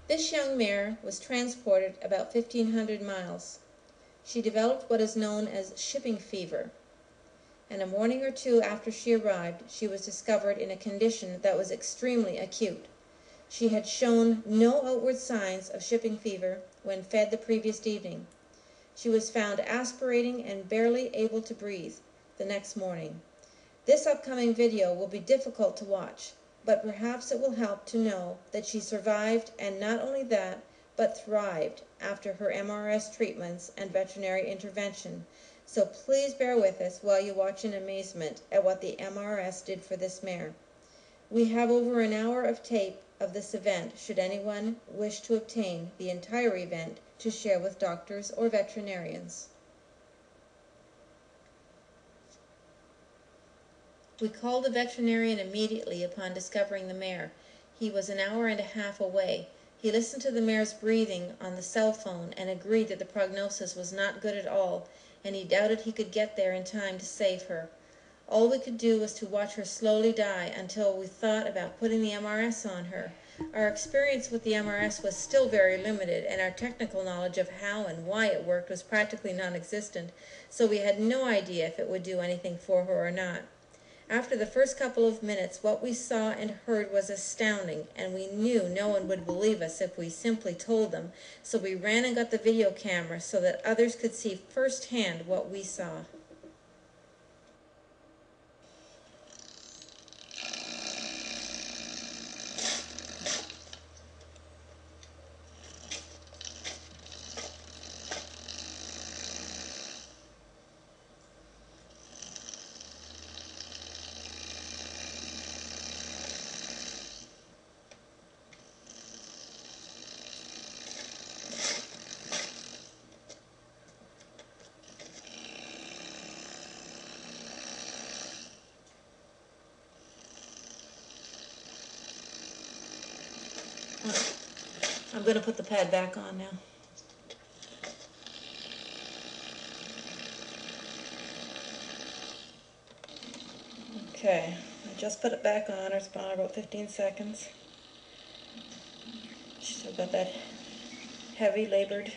This young mare was transported about 1,500 miles. She developed what is known as shipping fever, and a morning or two after she arrived she was discovered in a condition that was extremely acute. She had shown no outward signs of shipping fever when fed the previous evening. She was found aspirating and barely able to breathe the next morning. This upcoming video will be difficult to watch, but perhaps it will help to know that she survived, and not only that, but thrived after her MRS treatments and veterinary intervention. So please bear with us while you watch in amazement at what the MRS did for this mare. We have over an hour of tape of this event should anyone wish to obtain the entire event to share with doctors or veterinarians. We called the veterinarian immediately upon discovering the mare. He was an hour and a half away. He listened to the mare's breathing on the cell phone and agreed that the prognosis was not good at all, and he doubted he could get there in time to save her. All we could do was to watch her slowly die until we thought about putting the MRS on her. Our experience with the MRS was still very limited, and our technical knowledge of how and why it worked was practically non-existent, so we had no idea if it would do anything for her or not. After the first couple of minutes, what we saw and heard was astounding, and we knew no one would believe us if we simply told them, so we ran and got the video camera so that others could see firsthand what we saw. I'm going to put the pad back on now. Okay, I just put it back on. It's been about 15 seconds. She's still got that heavy labored.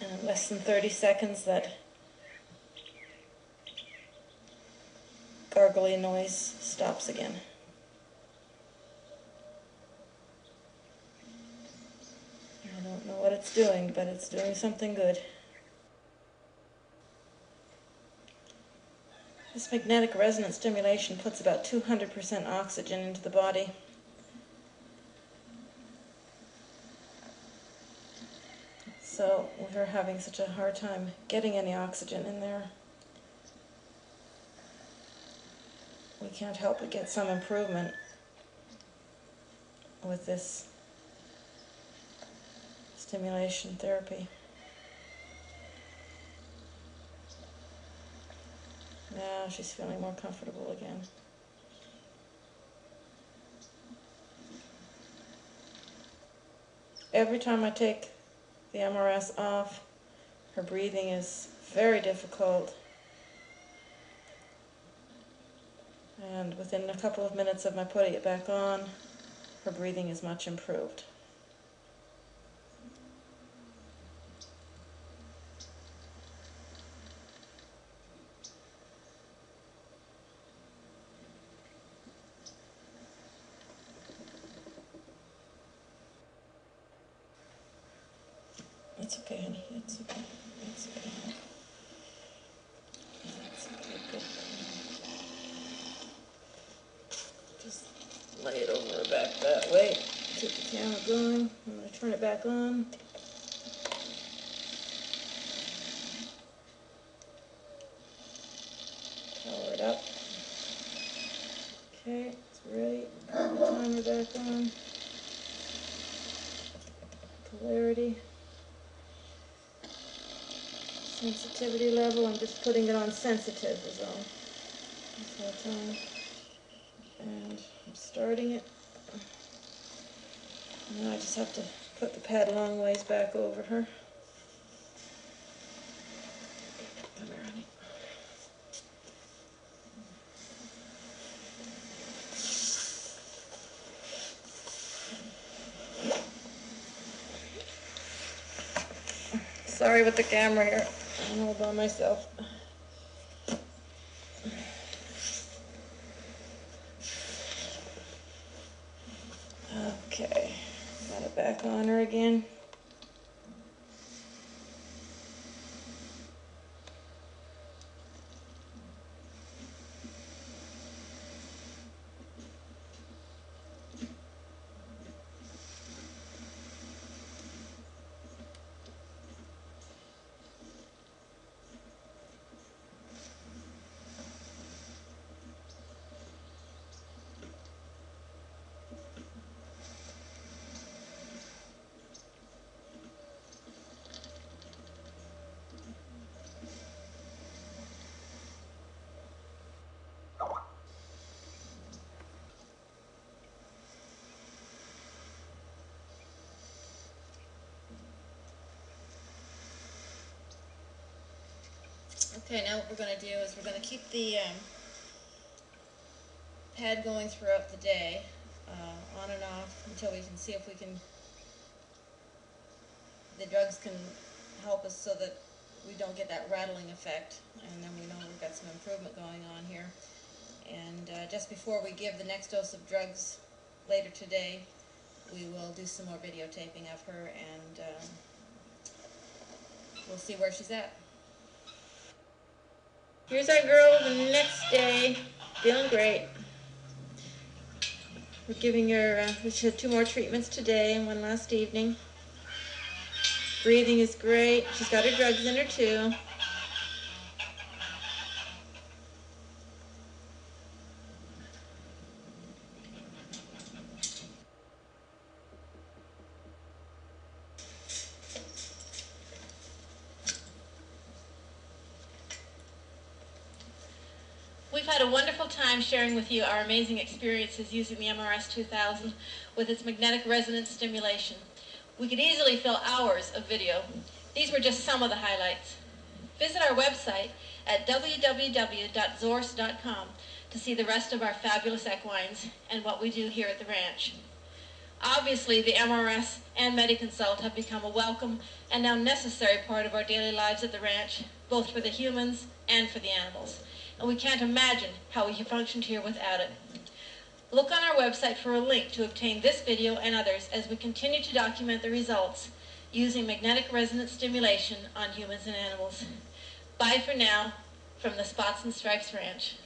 And less than 30 seconds, that gargly noise stops again. I don't know what it's doing, but it's doing something good. This magnetic resonance stimulation puts about 200% oxygen into the body. So we're having such a hard time getting any oxygen in there. We can't help but get some improvement with this stimulation therapy. Now she's feeling more comfortable again. Every time I take the MRS off, her breathing is very difficult. And within a couple of minutes of my putting it back on, her breathing is much improved. It's okay, honey. It's okay. It's okay. It's okay. Good. Just lay it over her back that way. Keep the camera going. I'm going to turn it back on. Power it up. Okay, it's ready. Put the timer back on. Polarity. sensitivity level. I'm just putting it on sensitive is all. This whole time. And I'm starting it. Now I just have to put the pad a long ways back over her. Come here, honey. Sorry with the camera here. I'm all by myself. Okay, got it back on her again. Okay, now what we're going to do is we're going to keep the pad going throughout the day, on and off, until we can see if we can, the drugs can help us so that we don't get that rattling effect, and then we know we've got some improvement going on here. And just before we give the next dose of drugs later today, we will do some more videotaping of her, and we'll see where she's at. Here's our girl the next day, feeling great. We're giving her, she had 2 more treatments today and 1 last evening. Breathing is great. She's got her drugs in her too. We've had a wonderful time sharing with you our amazing experiences using the MRS 2000 with its magnetic resonance stimulation. We could easily fill hours of video. These were just some of the highlights. Visit our website at www.zorse.com to see the rest of our fabulous equines and what we do here at the ranch. Obviously, the MRS and MediConsult have become a welcome and now necessary part of our daily lives at the ranch, both for the humans and for the animals. And we can't imagine how we have functioned here without it. Look on our website for a link to obtain this video and others as we continue to document the results using magnetic resonance stimulation on humans and animals. Bye for now from the Spots and Stripes Ranch.